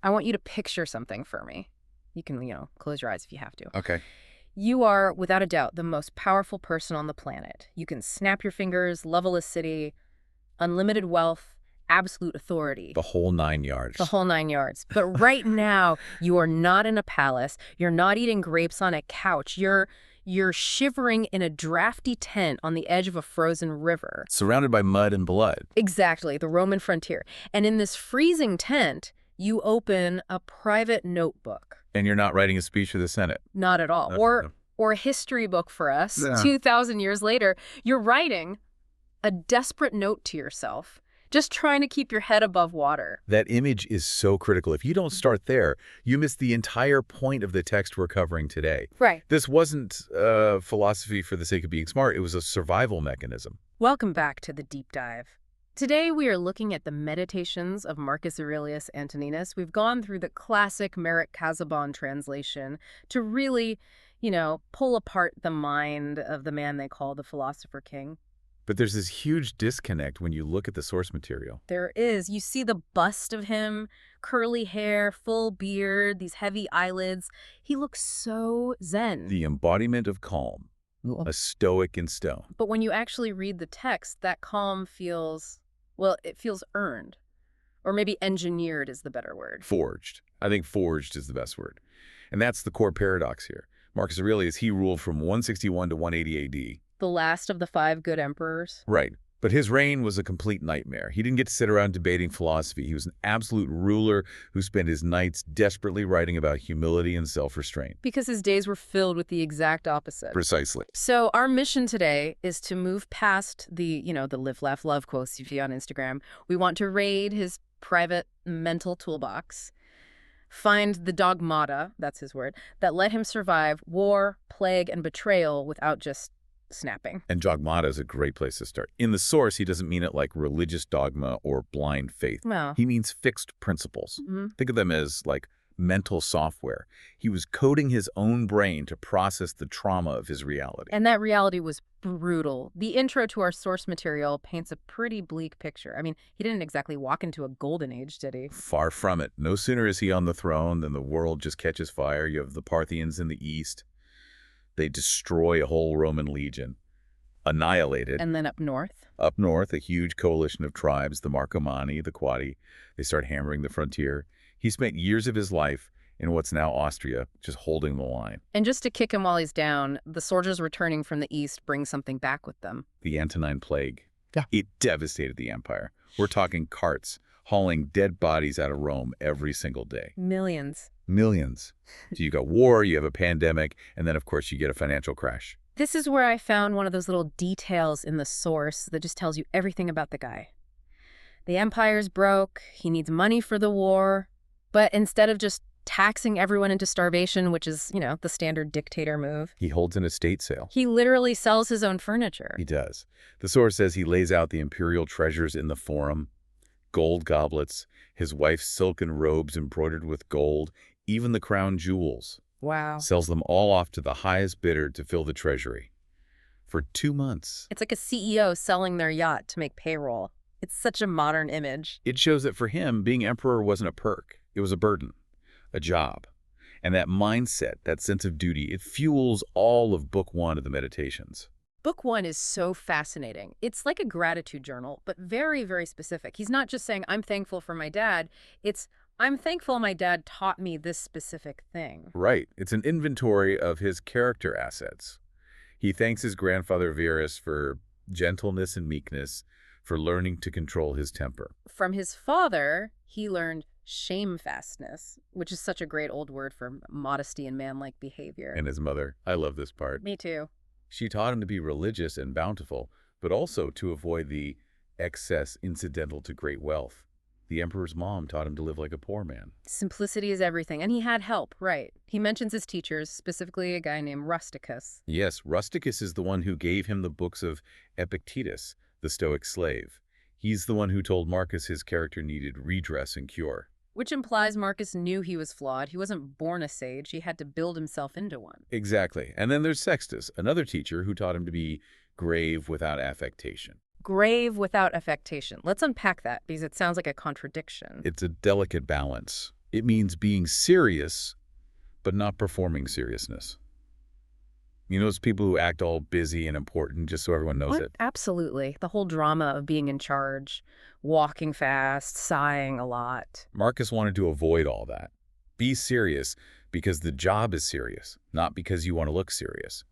I want you to picture something for me. You can, close your eyes if you have to. Okay. You are, without a doubt, the most powerful person on the planet. You can snap your fingers, level a city, unlimited wealth, absolute authority. The whole 9 yards. The whole 9 yards. But right now, you are not in a palace. You're not eating grapes on a couch. You're shivering in a drafty tent on the edge of a frozen river. Surrounded by mud and blood. Exactly, the Roman frontier. And in this freezing tent, you open a private notebook. And you're not writing a speech for the Senate. Not at all. No. Or a history book for us. Yeah. 2,000 years later, you're writing a desperate note to yourself, just trying to keep your head above water. That image is so critical. If you don't start there, you miss the entire point of the text we're covering today. Right. This wasn't philosophy for the sake of being smart. It was a survival mechanism. Welcome back to the Deep Dive. Today we are looking at the Meditations of Marcus Aurelius Antoninus. We've gone through the classic Merritt Casaubon translation to really, pull apart the mind of the man they call the philosopher king. But there's this huge disconnect when you look at the source material. There is. You see the bust of him, curly hair, full beard, these heavy eyelids. He looks so zen. The embodiment of calm, a stoic in stone. But when you actually read the text, that calm feels, it feels earned. Or maybe engineered is the better word. Forged. I think forged is the best word. And that's the core paradox here. Marcus Aurelius, he ruled from 161 to 180 AD. The last of the 5 good emperors. Right. But his reign was a complete nightmare. He didn't get to sit around debating philosophy. He was an absolute ruler who spent his nights desperately writing about humility and self-restraint. Because his days were filled with the exact opposite. Precisely. So our mission today is to move past the live, laugh, love quotes you see on Instagram. We want to raid his private mental toolbox, find the dogmata, that's his word, that let him survive war, plague, and betrayal without just snapping. And dogmata is a great place to start. In the source, he doesn't mean it like religious dogma or blind faith. Well, He means fixed principles. Think of them as like mental software. He was coding his own brain to process the trauma of his reality. and that reality was brutal. The intro to our source material paints a pretty bleak picture. I mean, he didn't exactly walk into a golden age, did he? Far from it. No sooner is he on the throne than the world just catches fire. You have the Parthians in the east. They destroy a whole Roman legion, annihilated. And then up north? Up north, a huge coalition of tribes, the Marcomanni, the Quadi, they start hammering the frontier. He spent years of his life in what's now Austria, just holding the line. And just to kick him while he's down, the soldiers returning from the east bring something back with them. The Antonine Plague. Yeah. It devastated the empire. We're talking carts hauling dead bodies out of Rome every single day. Millions. Millions. So you got war, you have a pandemic, and then, of course, you get a financial crash. This is where I found one of those little details in the source that just tells you everything about the guy. The empire's broke, he needs money for the war, but instead of just taxing everyone into starvation, which is, the standard dictator move, He holds an estate sale. he literally sells his own furniture. He does. The source says he lays out the imperial treasures in the forum, gold goblets, his wife's silken robes embroidered with gold, even the crown jewels. Wow. Sells them all off to the highest bidder to fill the treasury. For 2 months. It's like a CEO selling their yacht to make payroll. It's such a modern image. It shows that for him, being emperor wasn't a perk. It was a burden, a job. And that mindset, that sense of duty, it fuels all of Book 1 of the Meditations. Book 1 is so fascinating. It's like a gratitude journal, but very, very specific. He's not just saying, I'm thankful for my dad. It's, I'm thankful my dad taught me this specific thing. Right. It's an inventory of his character assets. He thanks his grandfather Verus for gentleness and meekness, for learning to control his temper. From his father, he learned shamefastness, which is such a great old word for modesty and manlike behavior. And his mother, I love this part. Me too. She taught him to be religious and bountiful, but also to avoid the excess incidental to great wealth. The emperor's mom taught him to live like a poor man. Simplicity is everything. And he had help, right? He mentions his teachers, specifically a guy named Rusticus. Yes, Rusticus is the one who gave him the books of Epictetus, the Stoic slave. He's the one who told Marcus his character needed redress and cure. Which implies Marcus knew he was flawed. He wasn't born a sage. He had to build himself into one. Exactly. And then there's Sextus, another teacher who taught him to be grave without affectation. Grave without affectation. Let's unpack that because it sounds like a contradiction. It's a delicate balance. It means being serious, but not performing seriousness. You know those people who act all busy and important just so everyone knows What? it? Absolutely. The whole drama of being in charge, walking fast, sighing a lot. Marcus wanted to avoid all that. Be serious because the job is serious, not because you want to look serious.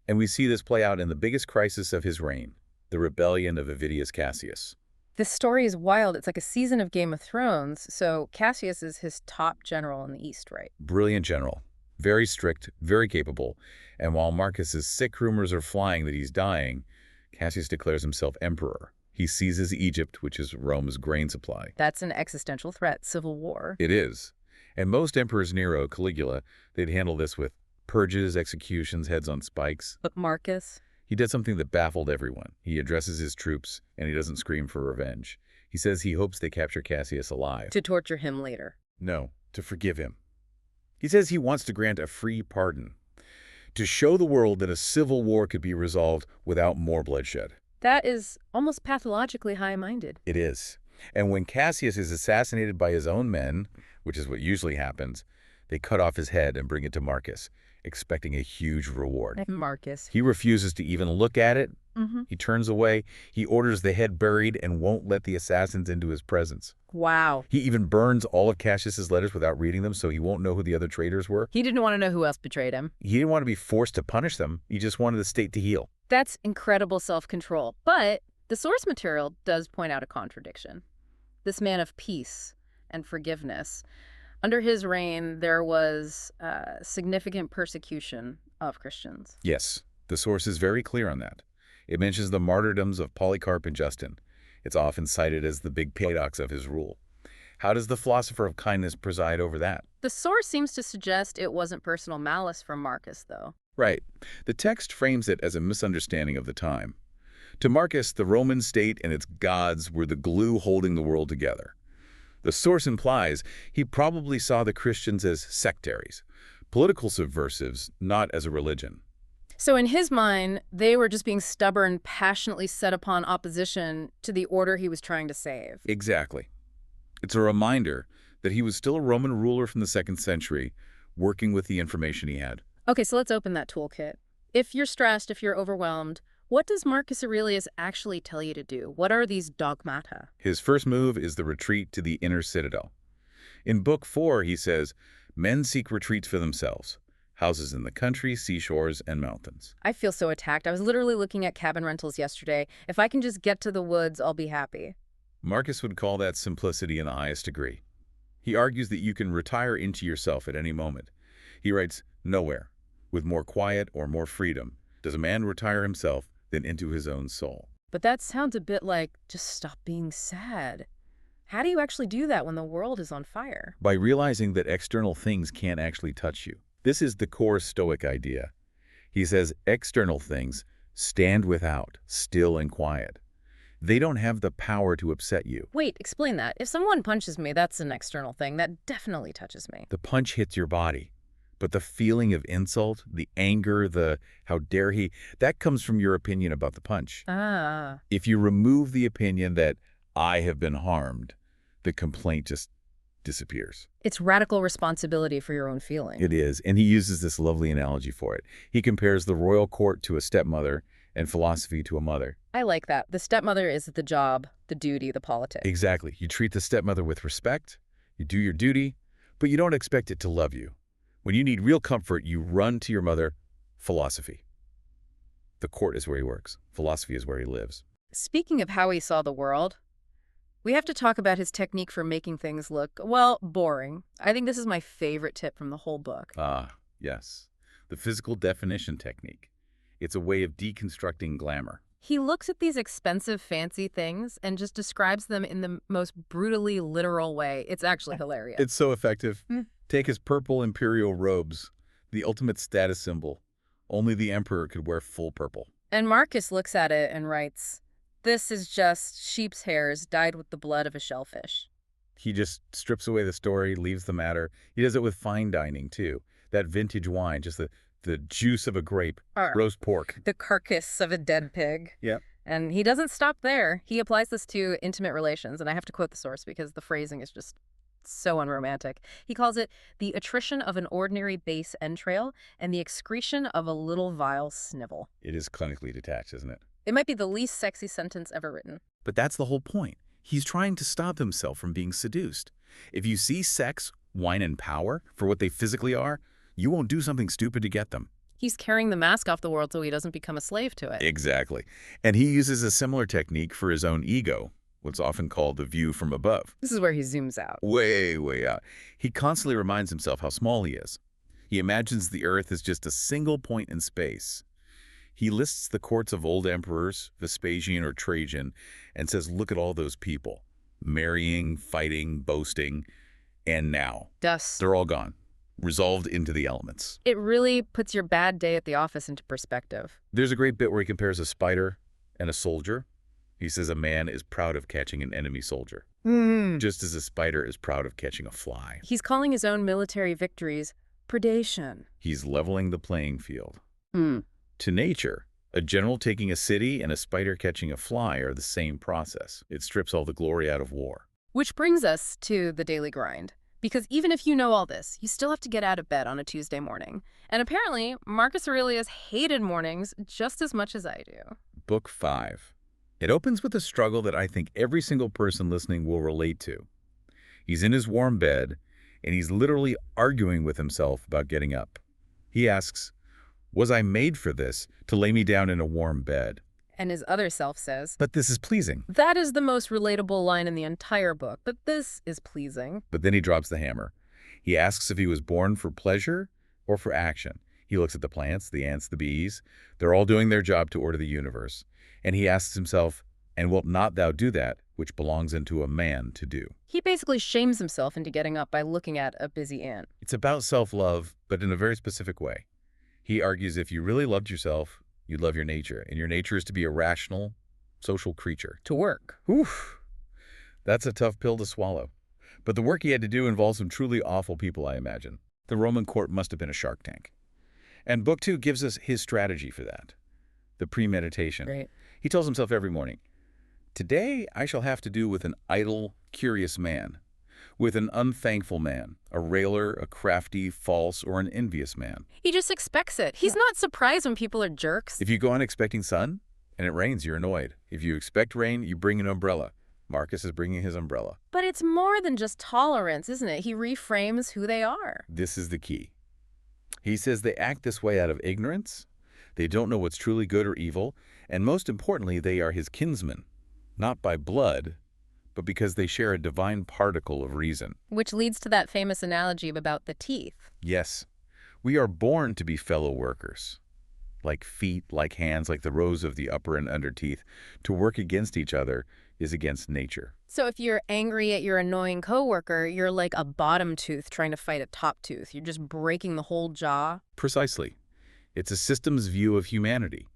And we see this play out in the biggest crisis of his reign, the rebellion of Avidius Cassius. This story is wild. It's like a season of Game of Thrones. So Cassius is his top general in the East, right? Brilliant general, very strict, very capable, and while Marcus's sick rumors are flying that he's dying, Cassius declares himself emperor. He seizes Egypt, which is Rome's grain supply. That's an existential threat, civil war. It is. And most emperors, Nero, Caligula, they'd handle this with purges, executions, heads on spikes. But Marcus? He did something that baffled everyone. He addresses his troops, and he doesn't scream for revenge. He says he hopes they capture Cassius alive. To torture him later. No, to forgive him. He says he wants to grant a free pardon, to show the world that a civil war could be resolved without more bloodshed. That is almost pathologically high-minded. It is. And when Cassius is assassinated by his own men, which is what usually happens, they cut off his head and bring it to Marcus, expecting a huge reward. Marcus. He refuses to even look at it. Mm-hmm. He turns away. He orders the head buried and won't let the assassins into his presence. Wow. He even burns all of Cassius's letters without reading them so he won't know who the other traitors were. He didn't want to know who else betrayed him. He didn't want to be forced to punish them. He just wanted the state to heal. That's incredible self-control. But the source material does point out a contradiction. This man of peace and forgiveness. Under his reign, there was significant persecution of Christians. Yes, the source is very clear on that. It mentions the martyrdoms of Polycarp and Justin. It's often cited as the big paradox of his rule. How does the philosopher of kindness preside over that? The source seems to suggest it wasn't personal malice from Marcus, though. Right. The text frames it as a misunderstanding of the time. To Marcus, the Roman state and its gods were the glue holding the world together. The source implies he probably saw the Christians as sectaries, political subversives, not as a religion. So in his mind, they were just being stubborn, passionately set upon opposition to the order he was trying to save. Exactly. It's a reminder that he was still a Roman ruler from the 2nd century, working with the information he had. Okay, so let's open that toolkit. If you're stressed, if you're overwhelmed, what does Marcus Aurelius actually tell you to do? What are these dogmata? His first move is the retreat to the inner citadel. In Book 4, he says, men seek retreats for themselves, houses in the country, seashores, and mountains. I feel so attacked. I was literally looking at cabin rentals yesterday. If I can just get to the woods, I'll be happy. Marcus would call that simplicity in the highest degree. He argues that you can retire into yourself at any moment. He writes, nowhere, with more quiet or more freedom, does a man retire himself than into his own soul. But that sounds a bit like just stop being sad. How do you actually do that when the world is on fire? By realizing that external things can't actually touch you. This is the core Stoic idea. He says external things stand without, still and quiet. They don't have the power to upset you. Wait, explain that. If someone punches me, that's an external thing. That definitely touches me. The punch hits your body. But the feeling of insult, the anger, the how dare he, that comes from your opinion about the punch. Ah. If you remove the opinion that I have been harmed, the complaint just disappears. It's radical responsibility for your own feeling. It is, and he uses this lovely analogy for it. He compares the royal court to a stepmother and philosophy to a mother. I like that. The stepmother is the job, the duty, the politics. Exactly. You treat the stepmother with respect, you do your duty, but you don't expect it to love you. When you need real comfort, you run to your mother, philosophy. The court is where he works. Philosophy is where he lives. Speaking of how he saw the world, we have to talk about his technique for making things look, well, boring. I think this is my favorite tip from the whole book. Ah, yes. The physical definition technique. It's a way of deconstructing glamour. He looks at these expensive, fancy things and just describes them in the most brutally literal way. It's actually hilarious. It's so effective. Take his purple imperial robes, the ultimate status symbol. Only the emperor could wear full purple. And Marcus looks at it and writes, "This is just sheep's hairs dyed with the blood of a shellfish." He just strips away the story, leaves the matter. He does it with fine dining, too. That vintage wine, just the juice of a grape, roast pork. The carcass of a dead pig. Yep. And he doesn't stop there. He applies this to intimate relations. And I have to quote the source because the phrasing is just so unromantic. He calls it the attrition of an ordinary base entrail and the excretion of a little vile snivel. It is clinically detached, isn't it? It might be the least sexy sentence ever written. But that's the whole point. He's trying to stop himself from being seduced. If you see sex, wine, and power for what they physically are, you won't do something stupid to get them. He's carrying the mask off the world so he doesn't become a slave to it. Exactly. And he uses a similar technique for his own ego, what's often called the view from above. This is where he zooms out. Way, way out. He constantly reminds himself how small he is. He imagines the Earth as just a single point in space. He lists the courts of old emperors, Vespasian or Trajan, and says, look at all those people. Marrying, fighting, boasting, and now. Dust. They're all gone. Resolved into the elements. It really puts your bad day at the office into perspective. There's a great bit where he compares a spider and a soldier. He says a man is proud of catching an enemy soldier, just as a spider is proud of catching a fly. He's calling his own military victories predation. He's leveling the playing field. To nature, a general taking a city and a spider catching a fly are the same process. It strips all the glory out of war. Which brings us to the daily grind. Because even if you know all this, you still have to get out of bed on a Tuesday morning. And apparently, Marcus Aurelius hated mornings just as much as I do. Book 5. It opens with a struggle that I think every single person listening will relate to. He's in his warm bed, and he's literally arguing with himself about getting up. He asks, was I made for this, to lay me down in a warm bed? And his other self says, but this is pleasing. That is the most relatable line in the entire book, but this is pleasing. But then he drops the hammer. He asks if he was born for pleasure or for action. He looks at the plants, the ants, the bees. They're all doing their job to order the universe. And he asks himself, and wilt not thou do that which belongs unto a man to do? He basically shames himself into getting up by looking at a busy ant. It's about self-love, but in a very specific way. He argues if you really loved yourself, you'd love your nature, and your nature is to be a rational, social creature. To work. Oof. That's a tough pill to swallow. But the work he had to do involved some truly awful people, I imagine. The Roman court must have been a shark tank. And Book 2 gives us his strategy for that. The premeditation. Great. He tells himself every morning, today I shall have to do with an idle, curious man, with an unthankful man, a railer, a crafty, false, or an envious man. He just expects it. He's not surprised when people are jerks. If you go on expecting sun and it rains, you're annoyed. If you expect rain, you bring an umbrella. Marcus is bringing his umbrella. But it's more than just tolerance, isn't it? He reframes who they are. This is the key. He says they act this way out of ignorance. They don't know what's truly good or evil. And most importantly, they are his kinsmen, not by blood, but because they share a divine particle of reason. Which leads to that famous analogy about the teeth. Yes, we are born to be fellow workers. Like feet, like hands, like the rows of the upper and under teeth. To work against each other is against nature. So if you're angry at your annoying coworker, you're like a bottom tooth trying to fight a top tooth. You're just breaking the whole jaw. Precisely. It's a system's view of humanity.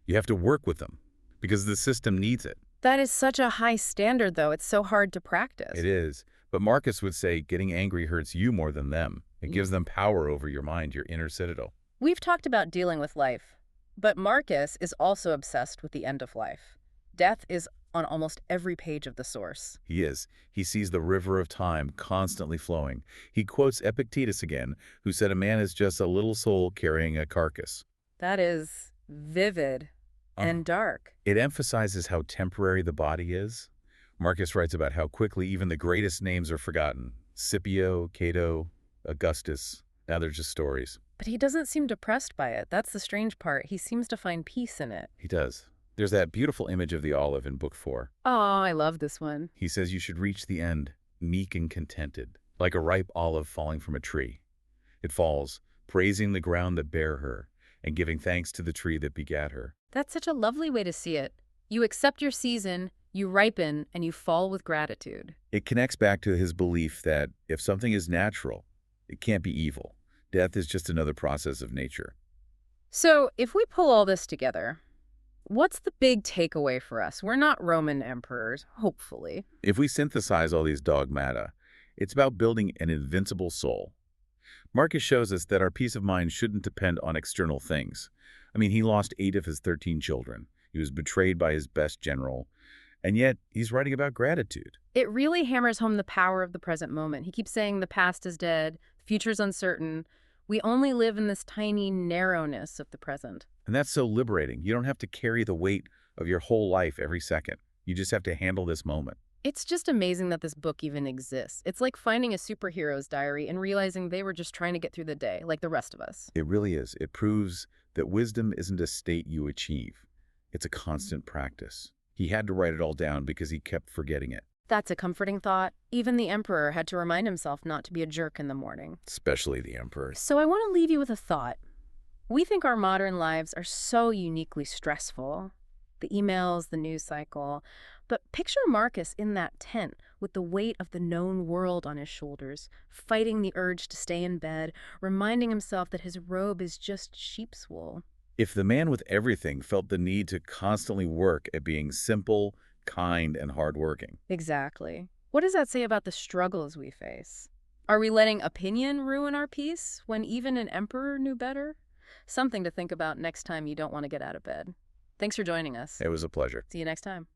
You have to work with them because the system needs it. That is such a high standard, though. It's so hard to practice. It is. But Marcus would say getting angry hurts you more than them. It gives them power over your mind, your inner citadel. We've talked about dealing with life, but Marcus is also obsessed with the end of life. Death is on almost every page of the source. He is. He sees the river of time constantly flowing. He quotes Epictetus again, who said a man is just a little soul carrying a carcass. That is vivid and dark. It emphasizes how temporary the body is. Marcus writes about how quickly even the greatest names are forgotten. Scipio, Cato, Augustus. Now they're just stories. But he doesn't seem depressed by it. That's the strange part. He seems to find peace in it. He does. There's that beautiful image of the olive in Book 4. Oh, I love this one. He says you should reach the end, meek and contented, like a ripe olive falling from a tree. It falls, praising the ground that bare her, and giving thanks to the tree that begat her. That's such a lovely way to see it. You accept your season, you ripen, and you fall with gratitude. It connects back to his belief that if something is natural, it can't be evil. Death is just another process of nature. So, if we pull all this together, what's the big takeaway for us? We're not Roman emperors, hopefully. If we synthesize all these dogmata, it's about building an invincible soul. Marcus shows us that our peace of mind shouldn't depend on external things. I mean, he lost 8 of his 13 children. He was betrayed by his best general, And yet, he's writing about gratitude. It really hammers home the power of the present moment. He keeps saying the past is dead, the future's uncertain. We only live in this tiny narrowness of the present. And that's so liberating. You don't have to carry the weight of your whole life every second. You just have to handle this moment. It's just amazing that this book even exists. It's like finding a superhero's diary and realizing they were just trying to get through the day, like the rest of us. It really is. It proves that wisdom isn't a state you achieve. It's a constant practice. He had to write it all down because he kept forgetting it. That's a comforting thought. Even the emperor had to remind himself not to be a jerk in the morning. Especially the emperor. So I want to leave you with a thought. We think our modern lives are so uniquely stressful. The emails, the news cycle. But picture Marcus in that tent with the weight of the known world on his shoulders, fighting the urge to stay in bed, reminding himself that his robe is just sheep's wool. If the man with everything felt the need to constantly work at being simple, kind, and hardworking. Exactly. What does that say about the struggles we face? Are we letting opinion ruin our peace when even an emperor knew better? Something to think about next time you don't want to get out of bed. Thanks for joining us. It was a pleasure. See you next time.